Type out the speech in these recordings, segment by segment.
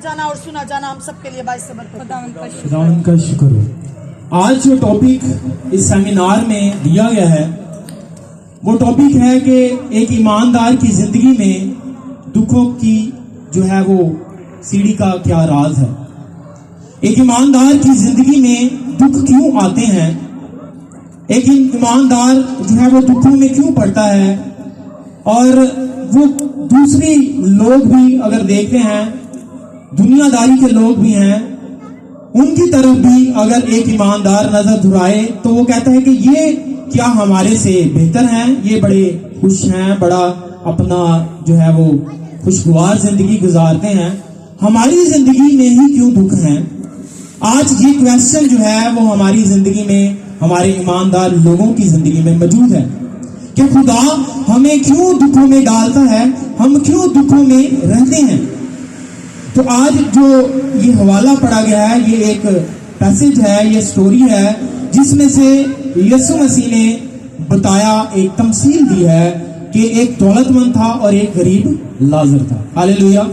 جانا اور سنا جانا ہم سب کے لیے باعث برکت ہو۔ خداوند کا شکر ہو۔ آج جو ٹاپک اس سیمینار میں دیا گیا ہے وہ ٹاپک ہے کہ ایک ایماندار کی زندگی میں دکھوں کی جو ہے وہ سیڑھی کا کیا راز ہے۔ ایک ایماندار کی زندگی میں دکھ کیوں آتے ہیں، ایک ایماندار جو ہے وہ دکھوں میں کیوں پڑتا ہے، اور وہ دوسری لوگ بھی اگر دیکھتے ہیں، دنیا داری کے لوگ بھی ہیں، ان کی طرف بھی اگر ایک ایماندار نظر دھرائے تو وہ کہتا ہے کہ یہ کیا ہمارے سے بہتر ہیں، یہ بڑے خوش ہیں، بڑا اپنا جو ہے وہ خوشگوار زندگی گزارتے ہیں، ہماری زندگی میں ہی کیوں دکھ ہیں۔ آج یہ کویسچن جو ہے وہ ہماری زندگی میں، ہمارے ایماندار لوگوں کی زندگی میں موجود ہے کہ خدا ہمیں کیوں دکھوں میں ڈالتا ہے، ہم کیوں دکھوں میں رہتے ہیں۔ تو آج جو یہ حوالہ پڑھا گیا ہے، یہ ایک پیسج ہے، یہ سٹوری ہے جس میں سے یسوع مسیح نے بتایا، ایک تمثیل دی ہے کہ ایک دولت مند تھا اور ایک غریب لازر تھا۔ ہاللیلویا۔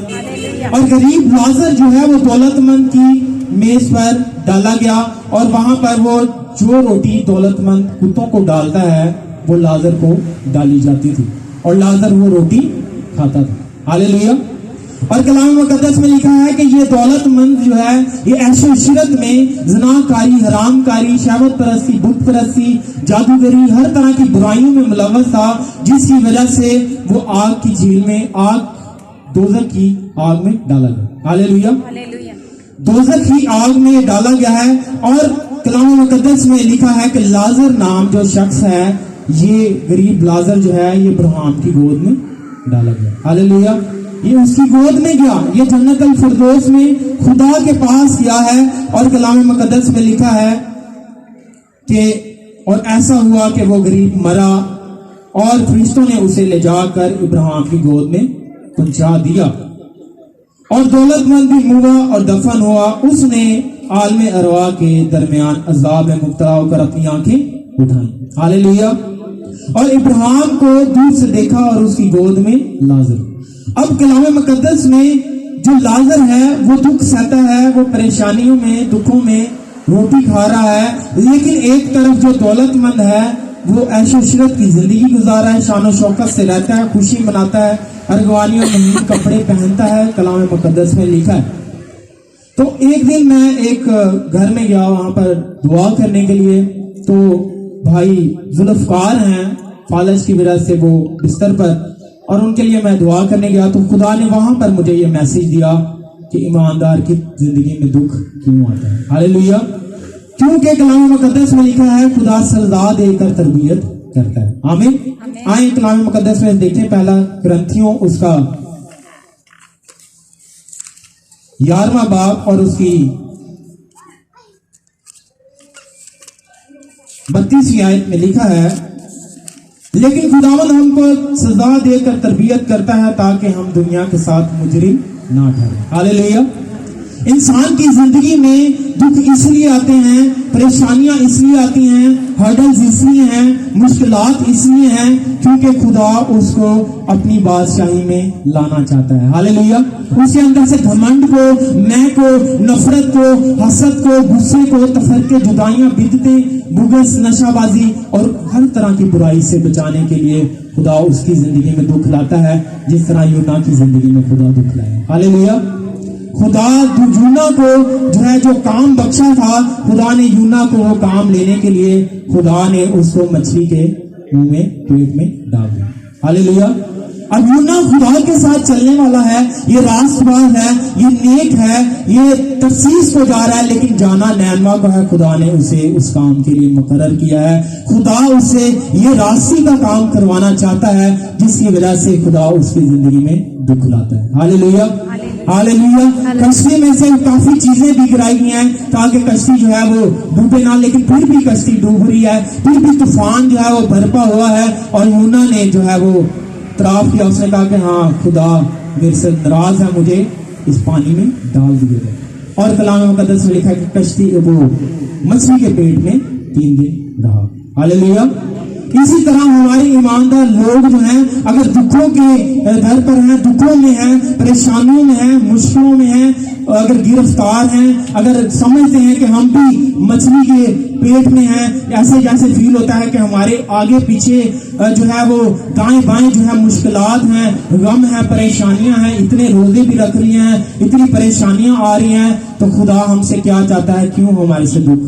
اور غریب لازر جو ہے وہ دولت مند کی میز پر ڈالا گیا، اور وہاں پر وہ جو روٹی دولت مند کتوں کو ڈالتا ہے وہ لازر کو ڈالی جاتی تھی، اور لازر وہ روٹی کھاتا تھا۔ ہاللیلویا۔ اور کلام مقدس میں لکھا ہے کہ یہ دولت مند جو ہے یہ عیش و عشرت میں زنا کاری، حرام کاری، شہوت پرستی، بت پرستی، جادوگری، ہر طرح کی برائیوں میں ملوث تھا، جس کی وجہ سے وہ آگ کی جھیل میں، دوزخ کی آگ میں ڈالا گیا۔ ہاللیلویا۔ دوزخ کی آگ میں ڈالا گیا ہے، اور کلام مقدس میں لکھا ہے کہ لازر نام جو شخص ہے، یہ غریب لازر جو ہے یہ ابراہیم کی گود میں ڈالا گیا۔ ہاللیلویا۔ یہ اس کی گود میں گیا، یہ جنت الفردوس میں خدا کے پاس گیا ہے، اور کلام مقدس میں لکھا ہے کہ اور ایسا ہوا کہ وہ غریب مرا اور فرشتوں نے اسے لے جا کر ابراہیم کی گود میں پہنچا دیا، اور دولت مند بھی مرا اور دفن ہوا، اس نے عالم ارواح کے درمیان عذاب میں مبتلا ہو کر اپنی آنکھیں اٹھائیں۔ ہاللیلویا۔ اور ابراہیم کو دور سے دیکھا اور اس کی گود میں لازر۔ اب کلام مقدس میں جو لازر ہے وہ دکھ سہتا ہے، وہ پریشانیوں میں، دکھوں میں روٹی کھا رہا ہے، لیکن ایک طرف جو دولت مند ہے وہ عیش و عشرت کی زندگی گزارا ہے، شان و شوکت سے رہتا ہے، خوشی مناتا ہے، ارغوانیوں میں کپڑے پہنتا ہے، کلام مقدس میں لکھا ہے۔ تو ایک دن میں ایک گھر میں گیا وہاں پر دعا کرنے کے لیے، تو بھائی ذوالفقار ہیں، فالج کی وجہ سے وہ بستر پر، اور ان کے لیے میں دعا کرنے گیا، تو خدا نے وہاں پر مجھے یہ میسج دیا کہ ایماندار کی زندگی میں دکھ کیوں آتا ہے۔ ہاللیلویا۔ کیونکہ کلام مقدس میں لکھا ہے خدا سزا دے کر تربیت کرتا ہے۔ آمین۔ آئیں کلام مقدس میں دیکھیں پہلا کرنتھیوں اس کا 11واں باب اور اس کی 32ویں آیت میں لکھا ہے، لیکن خداوند ہم کو سزا دے کر تربیت کرتا ہے تاکہ ہم دنیا کے ساتھ مجرم نہ ٹھہریں۔ ہاللیلویا۔ انسان کی زندگی میں دکھ اس لیے آتے ہیں، پریشانیاں اس لیے آتی ہیں، ہرڈلز اس لیے ہیں، مشکلات اس لیے ہیں کیونکہ خدا اس کو اپنی بادشاہی میں لانا چاہتا ہے۔ ہاللیلویا۔ اس کے اندر سے گھمنڈ کو، میں کو، نفرت کو، حسد کو، غصے کو، تفرقے، جدائیاں، بدعتیں، بغض، نشہ بازی اور ہر طرح کی برائی سے بچانے کے لیے خدا اس کی زندگی میں دکھ لاتا ہے، جس طرح یونا کی زندگی میں خدا دکھ لایا۔ ہاللیلویا۔ خدا یونا کو جو ہے جو کام بخشا تھا، خدا نے یونا کو وہ کام لینے کے لیے خدا نے اس کو مچھلی کے منہ میں، پیٹ میں ڈال دیا۔ ہاللیلویا۔ اب یونا خدا کے ساتھ چلنے والا ہے، یہ راست باز ہے، یہ نیک ہے، یہ ترسیس کو جا رہا ہے، لیکن جانا نینوا کو ہے۔ خدا نے اسے اس کام کے لیے مقرر کیا ہے، خدا اسے یہ راستی کا کام کروانا چاہتا ہے، جس کی وجہ سے خدا اس کی زندگی میں دکھ لاتا ہے۔ ہاللیلویا۔ ہاللیلویا۔ کشتی میں سے کافی چیزیں بھی گرائی گئی ہیں تاکہ کشتی جو ہے وہ ڈوبے نہ، لیکن پھر بھی کشتی ڈوب رہی ہے، پھر بھی طوفان جو ہے وہ برپا ہوا ہے، اور یونا نے جو ہے وہ اعتراف کیا، اس نے کہا کہ ہاں خدا میرے سے ناراض ہے، مجھے اس پانی میں ڈال دیے گئے۔ اور کلام مقدس میں لکھا ہے کہ کشتی وہ مچھلی کے پیٹ میں 3 دن رہا۔ ہاللیلویا۔ اسی طرح ہمارے ایماندار لوگ جو ہیں اگر دکھوں کے در پر ہیں، دکھوں میں ہیں، پریشانیوں میں ہیں، مشکلوں میں ہیں، اگر گرفتار ہیں، اگر سمجھتے ہیں کہ ہم بھی مچھلی کے پیٹ میں ہیں، ایسے جیسے فیل ہوتا ہے کہ ہمارے آگے پیچھے جو ہے وہ دائیں بائیں جو ہے مشکلات ہیں، غم ہیں، پریشانیاں ہیں، اتنے روزے بھی رکھ رہی ہیں، اتنی پریشانیاں آ رہی ہیں، تو خدا ہم سے کیا چاہتا ہے؟ کیوں ہمارے سے دکھ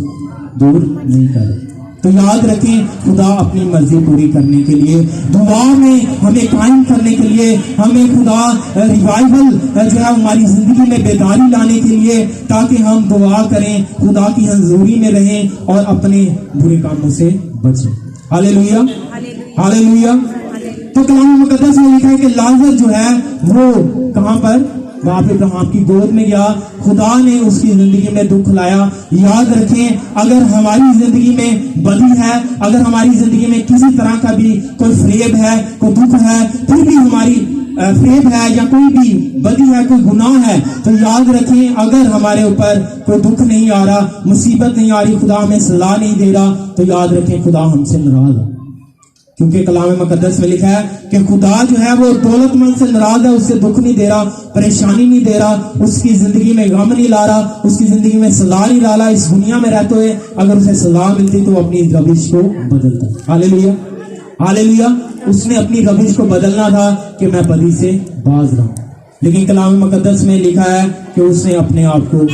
دور نہیں کرے؟ تو یاد رکھیں، خدا اپنی مرضی پوری کرنے کے لیے، دعا میں ہمیں قائم کرنے کے لیے، ہمیں خدا ریوائول جو ہے ہماری زندگی میں بیداری لانے کے لیے، تاکہ ہم دعا کریں، خدا کی حضوری میں رہیں اور اپنے برے کاموں سے بچیں۔ ہاللیلویا، ہاللیلویا۔ تو کلام مقدس میں لکھا ہے کہ لازر جو ہے وہ کہاں پر؟ وہاں پہ ابراہیم کی گود میں گیا، خدا نے اس کی زندگی میں دکھ لایا۔ یاد رکھیں، اگر ہماری زندگی میں بدی ہے، اگر ہماری زندگی میں کسی طرح کا بھی کوئی فریب ہے، کوئی دکھ ہے، پھر بھی ہماری فریب ہے یا کوئی بھی بدی ہے، کوئی گناہ ہے، تو یاد رکھیں اگر ہمارے اوپر کوئی دکھ نہیں آ رہا، مصیبت نہیں آ رہی، خدا ہمیں سزا نہیں دے رہا، تو یاد رکھیں خدا ہم سے ناراض ہے۔ کیونکہ کلام مقدس میں لکھا ہے کہ خدا جو ہے وہ دولت مند سے ناراض ہے، اس سے دکھ نہیں دے رہا، پریشانی نہیں دے رہا، اس کی زندگی میں غم نہیں لا رہا، اس کی زندگی میں سزا نہیں ڈالا۔ اس دنیا میں رہتے ہوئے اگر اسے سزا ملتی تو وہ اپنی روش کو بدلتا۔ ہاللیلویا، ہاللیلویا۔ اس نے اپنی روش کو بدلنا تھا کہ میں بدی سے باز رہا، لیکن کلام مقدس میں لکھا ہے کہ اس نے اپنے آپ کو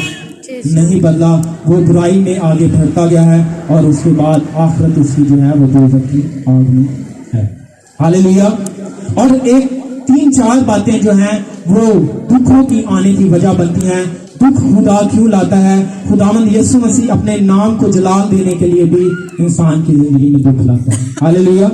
نہیں بدلا، وہ برائی میں آگے بڑھتا گیا ہے، اور اس کے بعد آخرت اس کی جو ہے وہ دوزخ کی آگ میں ہے۔ ہاللیلویا۔ اور ایک 3-4 باتیں جو ہیں وہ دکھوں کی آنے کی وجہ بنتی ہیں۔ دکھ خدا کیوں لاتا ہے؟ خداوند یسوع مسیح اپنے نام کو جلال دینے کے لیے بھی انسان کی زندگی میں دکھ لاتا ہے۔ ہاللیلویا۔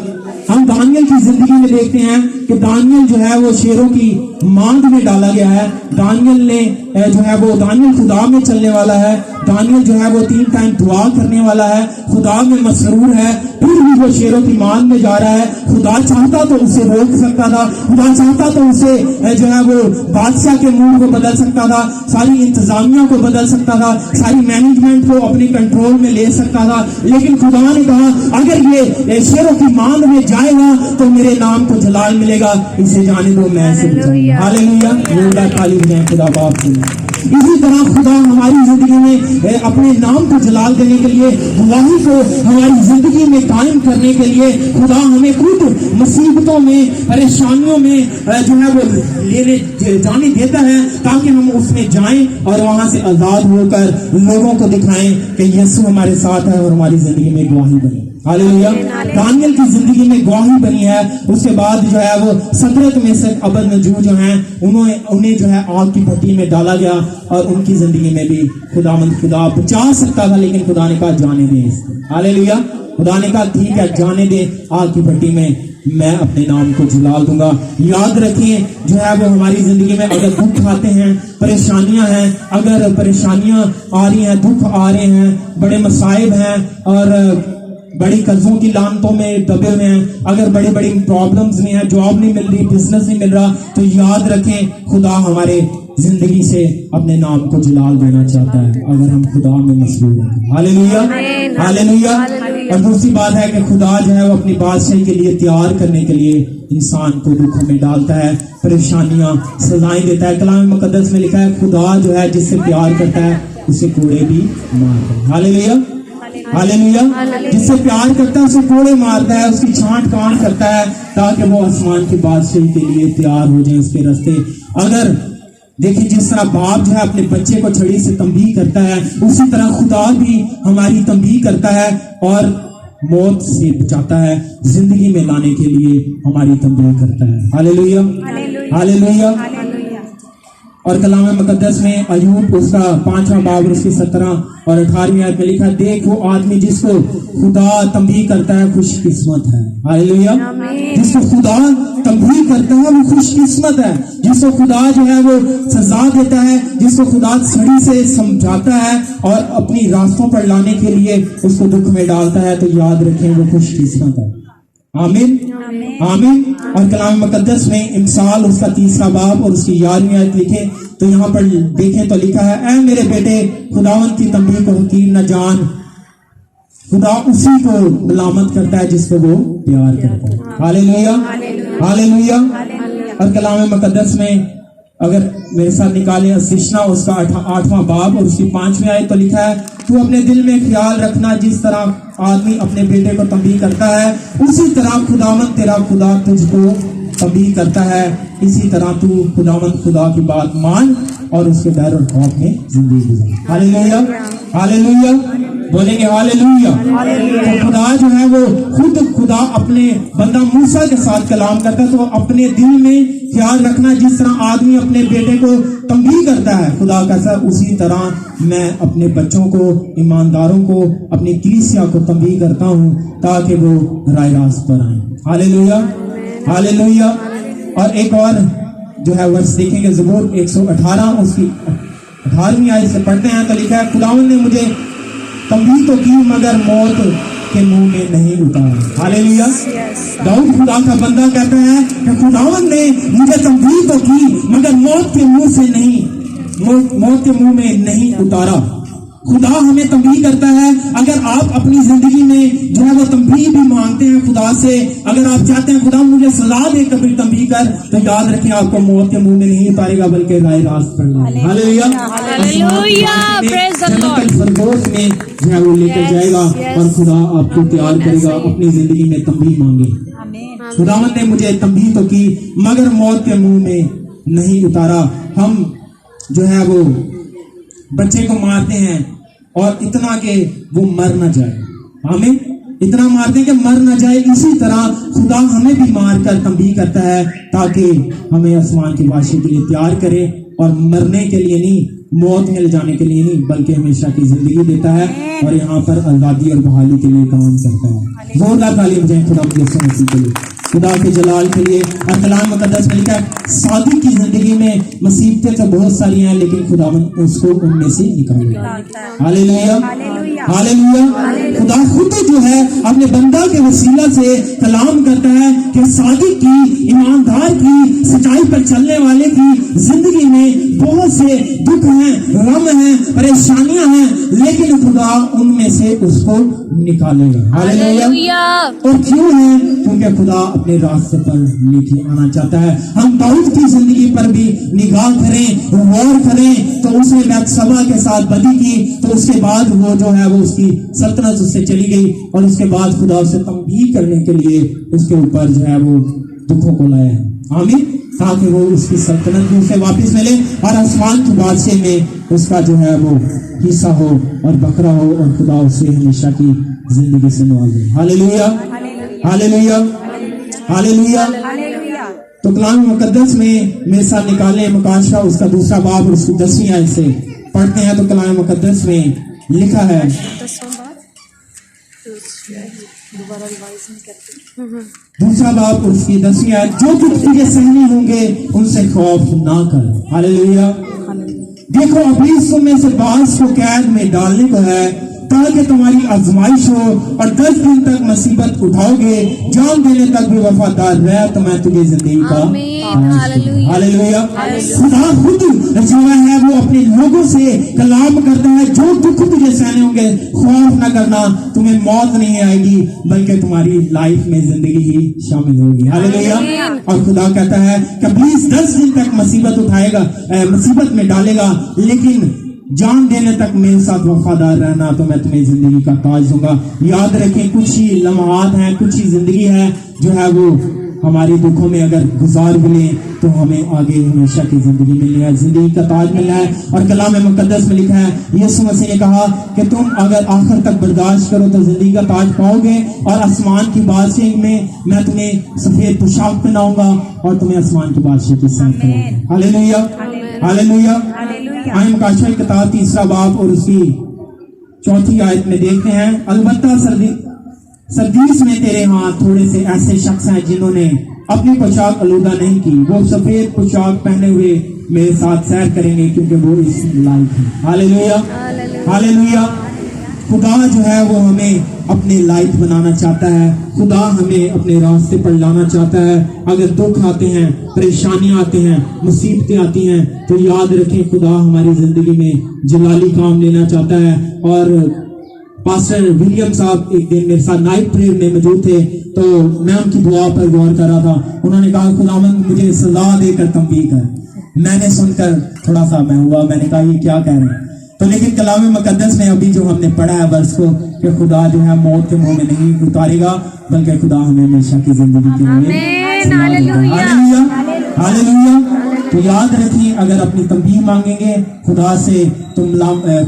ہم دانیل کی زندگی میں دیکھتے ہیں کہ دانیل جو ہے وہ شیروں کی ماند میں ڈالا گیا ہے۔ دانیل نے جو ہے وہ دانیل خدا میں چلنے والا ہے، دانیل جو ہے وہ 3 ٹائم دعا کرنے والا ہے، خدا میں مسرور ہے، پھر بھی وہ شیروں کی ماند میں جا رہا ہے۔ خدا چاہتا تو اسے روک سکتا تھا، خدا چاہتا تو اسے جو ہے وہ بادشاہ کے موڈ کو بدل سکتا تھا، ساری انتظامیہ کو بدل سکتا تھا، ساری مینجمنٹ کو اپنے کنٹرول میں لے سکتا تھا، لیکن خدا نے کہا اگر یہ شیروں کی ماند میں جائے گا تو میرے نام کو جلال ملے گا، اسے جانے دو، میں اسے بچاؤں گا۔ ہاللیلویا۔ تعلیم دیں خدا باپ کو۔ اسی طرح خدا ہماری زندگی میں اپنے نام کو جلال دینے کے لیے، گواہی کو ہماری زندگی میں قائم کرنے کے لیے، خدا ہمیں خود مصیبتوں میں، پریشانیوں میں جو ہے وہ لینے جانے دیتا ہے، تاکہ ہم اس میں جائیں اور وہاں سے آزاد ہو کر لوگوں کو دکھائیں کہ یسوع ہمارے ساتھ ہے اور ہماری زندگی میں گواہی بنے۔ ہاللیلویا۔ دانیل کی زندگی میں گواہی بنی ہے۔ اس کے بعد جو ہے وہ 17 میں سے ابد نجوم جو ہیں انہیں جو ہے آگ کی بھٹی میں ڈالا گیا، اور ان کی زندگی میں بھی خدا بچا سکتا تھا، لیکن خدا نے کہا جانے دیں اس کو۔ ہاللیلویا۔ خدا نے کہا ٹھیک ہے جانے دیں، آگ کی بھٹی میں میں اپنے نام کو جلال دوں گا۔ یاد رکھیں جو ہے وہ ہماری زندگی میں اگر دکھ آتے ہیں، پریشانیاں ہیں، اگر پریشانیاں آ رہی ہیں، دکھ آ رہے ہیں، بڑے مصائب ہیں، اور بڑی قرضوں کی لانتوں میں دبے ہوئے ہیں، اگر بڑی بڑی پرابلمز میں ہیں، جاب نہیں مل رہی، بزنس نہیں مل رہا، تو یاد رکھیں خدا ہمارے زندگی سے اپنے نام کو جلال دینا چاہتا ہے اگر ہم خدا میں مسرور ہیں۔ ہاللیلویا، ہاللیلویا۔ اور دوسری بات ہے کہ خدا جو ہے وہ اپنی بادشاہی کے لیے تیار کرنے کے لیے انسان کو دکھوں میں ڈالتا ہے، پریشانیاں، سزائیں دیتا ہے۔ کلام مقدس میں لکھا ہے خدا جو ہے جس سے پیار کرتا ہے اسے کوڑے بھی مارتا ہے۔ ہاللیلویا، ہاللیلویا۔ جس سے پیار کرتا ہے اسے کوڑے مارتا ہے، اس کی چھانٹ کانٹ کرتا ہے، تاکہ وہ آسمان کی بادشاہی کے لیے تیار ہو جائیں اس کے راستے۔ اگر دیکھیں جس طرح باپ جو ہے اپنے بچے کو چھڑی سے تنبیہ کرتا ہے، اسی طرح خدا بھی ہماری تنبیہ کرتا ہے اور موت سے بچاتا ہے، زندگی میں لانے کے لیے ہماری تنبیہ کرتا ہے۔ ہاللیلویا، ہاللیلویا۔ اور کلام مقدس میں ایوب اس کا 5واں باب اور اس کی 17 اور 18ویں آیت میں لکھا، دیکھ وہ آدمی جس کو خدا تنبیہ کرتا ہے خوش قسمت ہے۔ ہاللیلویا۔ جس کو خدا تنبیہ کرتا ہے وہ خوش قسمت ہے، جس کو خدا جو ہے وہ سزا دیتا ہے، جس کو خدا چھڑی سے سمجھاتا ہے اور اپنی راستوں پر لانے کے لیے اس کو دکھ میں ڈالتا ہے، تو یاد رکھیں وہ خوش قسمت ہے۔ آمین، آمین۔ اور کلام مقدس میں امثال اس کا 3واں باب اور اس کی 11ویں آیت لکھیں تو یہاں پر دیکھیں تو لکھا ہے، اے میرے بیٹے خداوند کی تنبیہ کو حقیر نہ جان، خدا اسی کو ملامت کرتا ہے جس کو وہ پیار کرتا ہے. ہاللیلویا ہاللیلویا. اور کلام مقدس میں اگر میرے ساتھ نکالیں سشنا اس کا 8واں باب اور اس کی 5ویں آیت تو لکھا ہے تو اپنے دل میں خیال رکھنا جس طرح آدمی اپنے بیٹے کو تنبیہ کرتا ہے اسی طرح خداوند تیرا خدا تجھ کو تنبیہ کرتا ہے. اسی طرح تو خداوند خدا کی بات مان اور اس کے ڈر اور خوف میں زندگی گزار. ہاللیلویا ہاللیلویا. بولیں گے ہاللیلویا. تو خدا جو ہے وہ خود خدا اپنے بندہ موسیٰ کے ساتھ کلام کرتا ہے تو اپنے دل میں خیال رکھنا جس طرح آدمی اپنے بیٹے کو تنبیہ کرتا ہے خدا کیسا اسی طرح میں اپنے بچوں کو ایمانداروں کو اپنی کلیسیا کو تنبیہ کرتا ہوں تاکہ وہ راہ راست پر آئیں. ہاللیلویا ہاللیلویا. اور ایک اور جو ہے ورس دیکھیں گے زبور 118 اس کی 18ویں آیت سے پڑھتے ہیں تو لکھا ہے خداوند نے مجھے تنبیہ تو کی مگر موت کے منہ میں نہیں اتارا. ہاللیلویا. داؤد خدا کا بندہ کہتا ہے کہ خداوند نے مجھے تنبیہ تو کی مگر موت کے منہ سے نہیں موت کے منہ میں نہیں اتارا. خدا ہمیں تنبیہ کرتا ہے. اگر آپ اپنی زندگی میں جو ہے وہ تنبیہ بھی مانگتے ہیں خدا سے اگر آپ چاہتے ہیں خدا مجھے سزا دے کبھی تنبیہ کر تو یاد رکھیں آپ کو موت کے منہ میں نہیں اتارے گا بلکہ راہ راست پر لائے. ہاللیلویا. فردوس میں جو ہے وہ لے کے جائے گا اور خدا آپ کو تیار کرے گا. اپنی زندگی میں تنبیہ مانگے. خداوند نے مجھے تنبیہ تو کی مگر موت کے منہ میں نہیں اتارا. ہم جو ہے وہ بچے کو مارتے ہیں اور اتنا کہ وہ مر نہ جائے. ہمیں اتنا مارتے ہیں کہ مر نہ جائے. اسی طرح خدا ہمیں بھی مار کر تنبیہ کرتا ہے تاکہ ہمیں آسمان کی بادشاہی کے لیے تیار کرے اور مرنے کے لیے نہیں موت میں لے جانے کے لیے نہیں بلکہ ہمیشہ کی زندگی دیتا ہے اور یہاں پر آزادی اور بحالی کے لیے کام کرتا ہے. زوردار تعلیم جائیں خدا یسوع مسیح کے لیے خدا کے جلال کے لیے. اور کلام مقدس میں لکھا ہے صادق کی زندگی میں مصیبتیں تو بہت ساری ہیں لیکن خداوند اس کو ان میں سے نکالے. ہاللیلویا ہاللیلویا. خدا خود جو ہے اپنے بندہ کے وسیلہ سے کلام کرتا ہے کہ صادق کی ایماندار کی سچائی پر چلنے والے کی زندگی میں بہت سے دکھ ہیں غم ہیں پریشانیاں ہیں لیکن خدا ان میں سے اس کو نکالے گا. ہاللیلویا. اور کیوں ہے کیونکہ خدا اپنے راستے پر لے کے آنا چاہتا ہے. ہم داؤد کی زندگی پر بھی نگاہ کریں غور کریں تو اس نے بتشبہ کے ساتھ بدی کی تو اس کے بعد وہ جو ہے وہ اس کی سلطنت اس سے چلی گئی اور اس کے بعد خدا اسے تنبیہ کرنے کے لیے اس کے اوپر جو ہے وہ دکھوں کو لایا ہے. آمین. تاکہ وہ اس کی سلطنت بھی اسے واپس ملے اور آسمان کی بادشاہی میں اس کا جو ہے وہ حصہ ہو اور بکرا ہو اور خدا اسے ہمیشہ کی زندگی سے نوازے. ہاللیلویا ہاللیلویا ہاللیلویا. تو کلام مقدس میں میرے ساتھ نکالیں مکاشفہ اس کا 2 باب اور اس کی 10ویں آیت سے پڑھتے ہیں تو کلام مقدس میں لکھا ہے 2 باب اور اس کی 10ویں آیت جو کچھ تجھے سہنے ہوں گے ان سے خوف نہ کر. ہاللیلویا. دیکھو ابلیس تم میں سے بعض کو قید میں ڈالنے کو ہے تاکہ تمہاری آزمائش ہو اور 10 دن تک مصیبت اٹھاؤ گے جان دینے تک بھی وفادار رہ تو میں تجھے زندگی کا ہاللیلویا. خدا خود جو ہے وہ اپنے لوگوں سے کلام کرتا ہے جو دکھ تجھے سہنے ہوں گے خوف نہ کرنا تمہیں موت نہیں آئے گی بلکہ تمہاری لائف میں زندگی ہی شامل ہوگی. ہاللیلویا. اور خدا کہتا ہے کہ پلیز 10 دن تک مصیبت اٹھائے گا مصیبت میں ڈالے گا لیکن جان دینے تک میرے ساتھ وفادار رہنا تو میں تمہیں زندگی کا تاج دوں گا. یاد رکھیں کچھ ہی لمحات ہیں کچھ ہی زندگی ہے جو ہے وہ ہماری دکھوں میں اگر گزار بھی لیں تو ہمیں آگے ہمیشہ کی زندگی ملنی ہے زندگی کا تاج ملنا ہے. اور کلام مقدس میں لکھا ہے یسوع مسیح نے کہا کہ تم اگر آخر تک برداشت کرو تو زندگی کا تاج پاؤ گے اور آسمان کی بادشاہی میں تمہیں سفید پوشاک پہناؤں گا اور تمہیں آسمان کی بادشاہی کی ساتھ کراؤں گا. ہاللیلویا ہاللیلویا. آئیں مکاشفہ کتاب 3 باب اور اس کی 4 آیت میں دیکھتے ہیں البتہ سردیس میں تیرے ہاں تھوڑے سے ایسے شخص ہیں جنہوں نے اپنی پوشاک آلودہ نہیں کی وہ سفید پوشاک پہنے ہوئے میرے ساتھ سیر کریں گے کیونکہ وہ اس لائق ہیں. ہاللیلویا ہاللیلویا. خدا جو ہے وہ ہمیں اپنے لائق بنانا چاہتا ہے. خدا ہمیں اپنے راستے پر لانا چاہتا ہے. اگر دکھ آتے ہیں پریشانیاں آتے ہیں مصیبتیں آتی ہیں تو یاد رکھیں خدا ہماری زندگی میں جلالی کام لینا چاہتا ہے اور پاسٹر ولیم صاحب ایک دن میرے ساتھ نائٹ پریئر میں موجود تھے, تو میں ان کی دعا پر غور کر رہا تھا. انہوں نے کہا خداوند مجھے سزا دے کر تنبیہ کر. میں نے سن کر تھوڑا سا میں ہوا, میں نے کہا یہ کیا کہہ رہے ہیں. تو لیکن کلام مقدس میں ابھی جو ہم نے پڑھا ہے ورس کو کہ خدا جو ہے موت کے منہ میں نہیں اتارے گا, بلکہ خدا ہمیں ہمیشہ کی زندگی کے لیے. Hallelujah hallelujah. تو یاد رکھیں اگر اپنی تنبیہ مانگیں گے خدا سے تو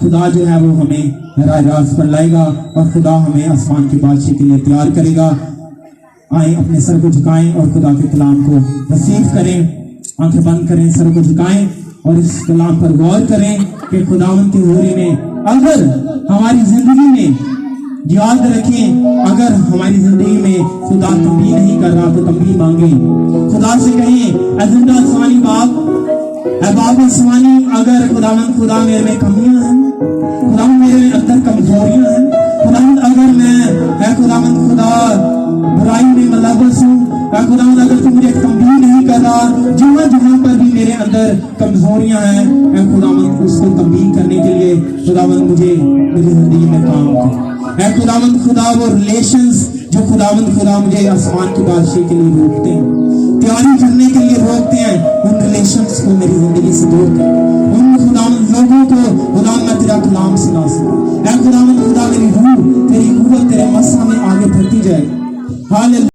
خدا جو ہے وہ ہمیں راہ راست پر لائے گا, اور خدا ہمیں آسمان کی بادشاہی کے لیے تیار کرے گا. آئیں اپنے سر کو جھکائیں اور خدا کے کلام کو ریسیو کریں. آنکھیں بند کریں, سر کو جھکائیں اور اس کلام پر غور کریں کہ خداوند کی حضوری میں اگر ہماری زندگی میں, یاد رکھیں اگر ہماری زندگی میں خدا تنبیہ نہیں کر رہا تو تنبیہ مانگیں. خدا سے کہیں اے زندہ آسمانی باپ, اے باپ آسمانی, اگر خدا میرے میں کمیاں ہیں, خداوند میرے اندر کمزوریاں ہیں, خداوند اگر میں خدا برائی میں ملوث ہوں, خداوند اگر تو مجھے تنبیہ نہیں کر رہا, جہاں پر بھی میرے اندر کمزوریاں ہیں, اے خداوند اس کو تنبیہ کرنے کے لیے خداوند مجھے میری زندگی میں کام کر. اے خداوند خدا وہ ریلیشنز جو خداوند خدا مجھے آسمان کی بادشاہی کے لیے روکتے ہیں, تیاری کرنے کے لیے روکتے ہیں, ان ریلیشنز کو میری زندگی سے دور کر. ان خداوند لوگوں کو خداوند میں تیرا کلام سنا سکوں. اے خداوند خدا میری روح تیری قوت تیرے مسا میں آگے بڑھتی جائے. ہاللویا.